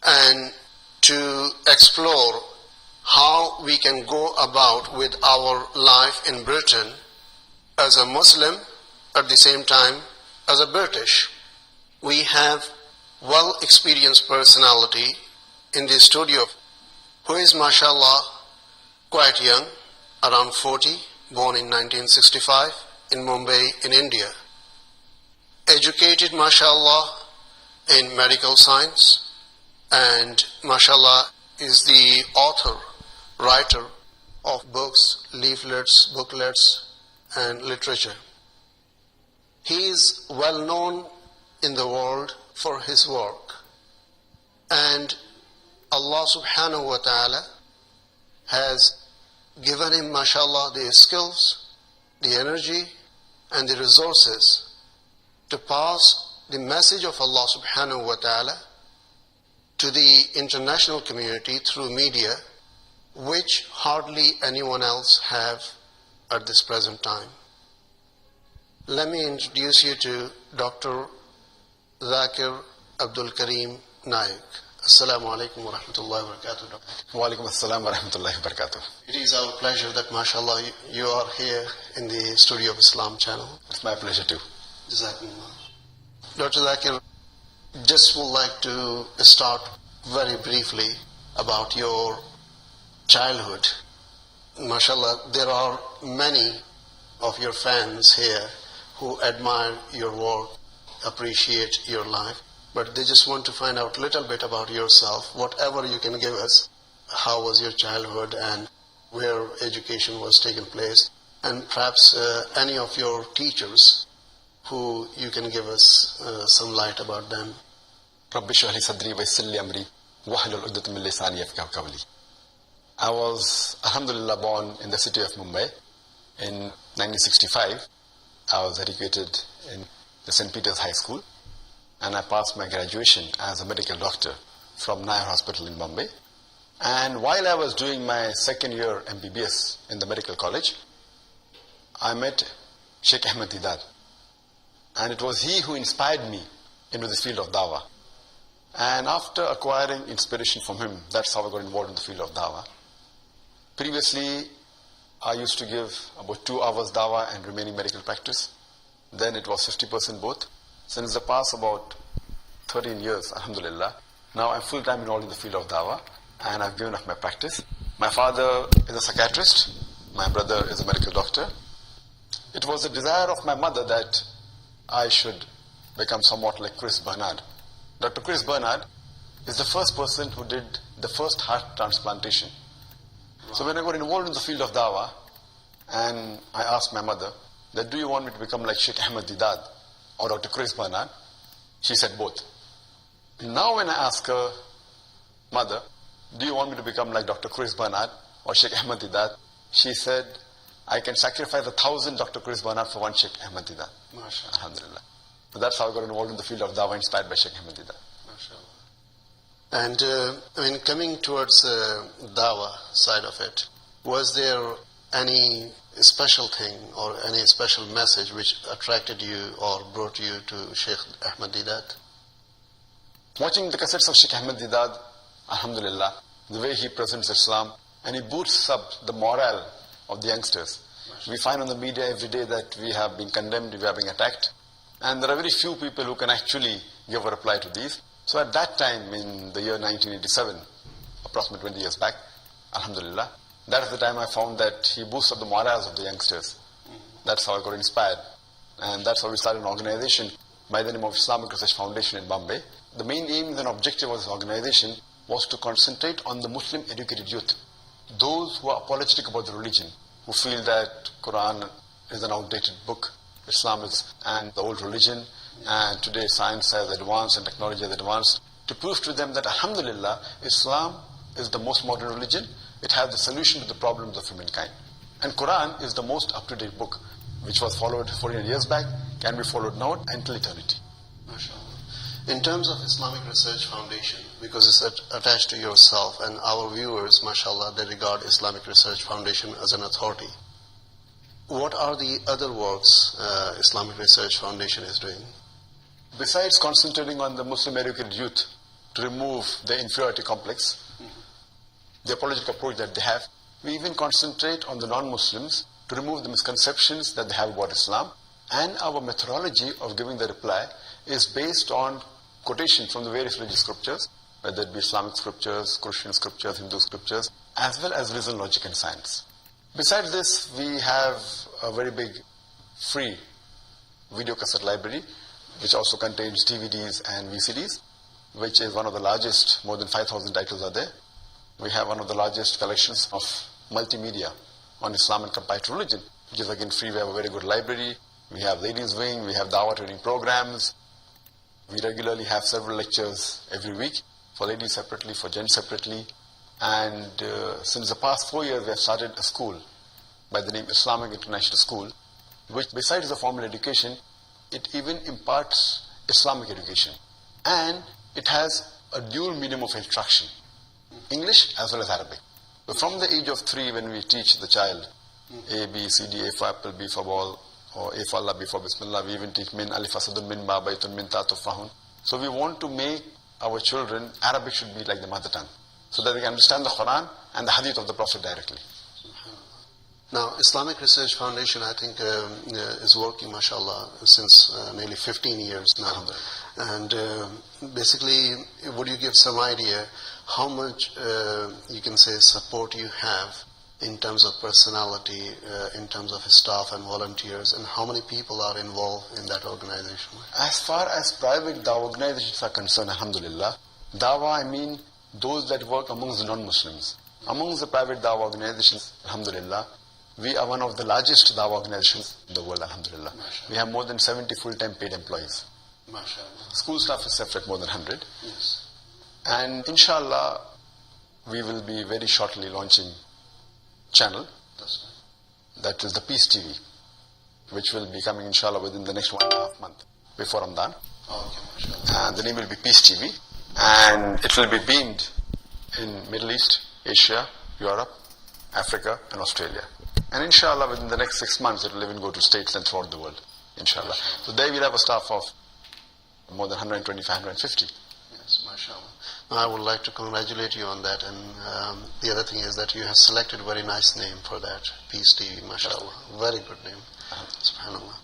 and to explore how we can go about with our life in Britain as a Muslim, at the same time as a British. We have well experienced personality in the studio who is mashallah quite young, around 40, born in 1965 in Mumbai in India. Educated mashallah in medical science, and mashallah is the author, writer of books, leaflets, booklets and literature. He is well known in the world for his work, and Allah subhanahu wa ta'ala has given him mashallah the skills, the energy and the resources to pass the message of Allah subhanahu wa ta'ala to the international community through media, which hardly anyone else have at this present time. Let me introduce you to Dr. Zakir Naik. Assalamu alaikum wa rahmatullahi wa barakatuh. Wa alaikum assalam wa rahmatullahi wa barakatuh. It is our pleasure that mashallah you are here in the Studio of Islam channel. It's my pleasure too. Jazakumullah. Dr. Zakir, just would like to start very briefly about your childhood. Mashallah, there are many of your fans here who admire your work, appreciate your life, but they just want to find out a little bit about yourself, whatever you can give us. How was your childhood and where education was taking place, and perhaps any of your teachers who you can give us some light about them. Rabbi shrah li sadri wa yassir li amri wahlul 'uqdatam min lisani yafqahu qawli. I was, alhamdulillah, born in the city of Mumbai in 1965. I was educated in the St. Peter's High School, and I passed my graduation as a medical doctor from Nair Hospital in Bombay. And while I was doing my second year MBBS in the medical college, I met Sheikh Ahmed Deedat. And it was he who inspired me into this field of dawah. And after acquiring inspiration from him, that's how I got involved in the field of dawah. Previously, I used to give about 2 hours dawah and remaining medical practice. Then it was 50% both. Since the past about 13 years, alhamdulillah, now I'm full-time involved in the field of dawah, and I've given up my practice. My father is a psychiatrist. My brother is a medical doctor. It was a desire of my mother that I should become somewhat like Chris Bernard. Dr. Chris Bernard is the first person who did the first heart transplantation. So when I got involved in the field of dawah, and I asked my mother that, do you want me to become like Sheikh Ahmed Deedat or Dr. Chris Bernard? She said both. Now when I ask her, mother, do you want me to become like Dr. Chris Bernard or Sheikh Ahmed Deedat? She said, I can sacrifice 1,000 Dr. Chris Bernard for one Sheikh Ahmed Deedat. MashaAllah. Alhamdulillah. So that's how I got involved in the field of dawah, inspired by Sheikh Ahmed Deedat. And coming towards the dawah side of it, was there any special thing or any special message which attracted you or brought you to Sheikh Ahmed Deedat? Watching the cassettes of Sheikh Ahmed Deedat, alhamdulillah, the way he presents Islam, and he boosts up the morale of the youngsters. We find on the media every day that we have been condemned, we are being attacked, and there are very few people who can actually give a reply to these. So at that time, in the year 1987, approximately 20 years back, alhamdulillah, that is the time I found that he boosts up the morals of the youngsters. That's how I got inspired. And that's how we started an organization by the name of Islamic Research Foundation in Bombay. The main aim and objective of this organization was to concentrate on the Muslim educated youth. Those who are apologetic about the religion, who feel that Quran is an outdated book, Islam is and the old religion, and today science has advanced and technology has advanced, to prove to them that alhamdulillah, Islam is the most modern religion. It has the solution to the problems of humankind. And Quran is the most up-to-date book, which was followed 14 years back, can be followed now until eternity. MashaAllah. In terms of Islamic Research Foundation, because it's attached to yourself, and our viewers, mashallah, they regard Islamic Research Foundation as an authority. What are the other works Islamic Research Foundation is doing? Besides concentrating on the Muslim educated youth to remove the inferiority complex, the apologetic approach that they have. We even concentrate on the non-Muslims to remove the misconceptions that they have about Islam. And our methodology of giving the reply is based on quotation from the various religious scriptures, whether it be Islamic scriptures, Christian scriptures, Hindu scriptures, as well as reason, logic and science. Besides this, we have a very big free video cassette library, which also contains DVDs and VCDs, which is one of the largest. More than 5,000 titles are there. We have one of the largest collections of multimedia on Islam and comparative religion, which is again free. We have a very good library. We have ladies wing, we have dawah training programs. We regularly have several lectures every week, for ladies separately, for gents separately. And since the past 4 years, we have started a school by the name Islamic International School, which besides the formal education, it even imparts Islamic education. And it has a dual medium of instruction, English as well as Arabic. So from the age of 3, when we teach the child A, B, C, D, A for apple, B for ball, or A for Allah, B for Bismillah, we even teach min, alif asadun, min ba baytun, min ta tufahun. So we want to make our children, Arabic should be like the mother tongue, so that they can understand the Quran and the Hadith of the Prophet directly. Now, Islamic Research Foundation, I think, is working, mashallah, since nearly 15 years now. And basically, would you give some idea how much, you can say, support you have in terms of personality, in terms of staff and volunteers, and how many people are involved in that organization? As far as private dawah organizations are concerned, alhamdulillah, dawah, I mean those that work amongst the non-Muslims. Amongst the private dawah organizations, alhamdulillah, we are one of the largest dawah organizations in the world, alhamdulillah. Mashallah. We have more than 70 full-time paid employees. Mashallah. School staff is separate, more than 100. Yes. And inshallah, we will be very shortly launching channel. That's right. That is the Peace TV, which will be coming inshallah within the next 1.5 months before Ramadan. Okay, mashallah. And the name will be Peace TV, and it will be beamed in Middle East, Asia, Europe, Africa and Australia. And inshallah within the next 6 months it will even go to states and throughout the world, inshallah. So there we'll have a staff of more than 125, 150. Yes, mashallah. I would like to congratulate you on that, and the other thing is that you have selected a very nice name for that, Peace TV, mashallah. Very good name, subhanallah.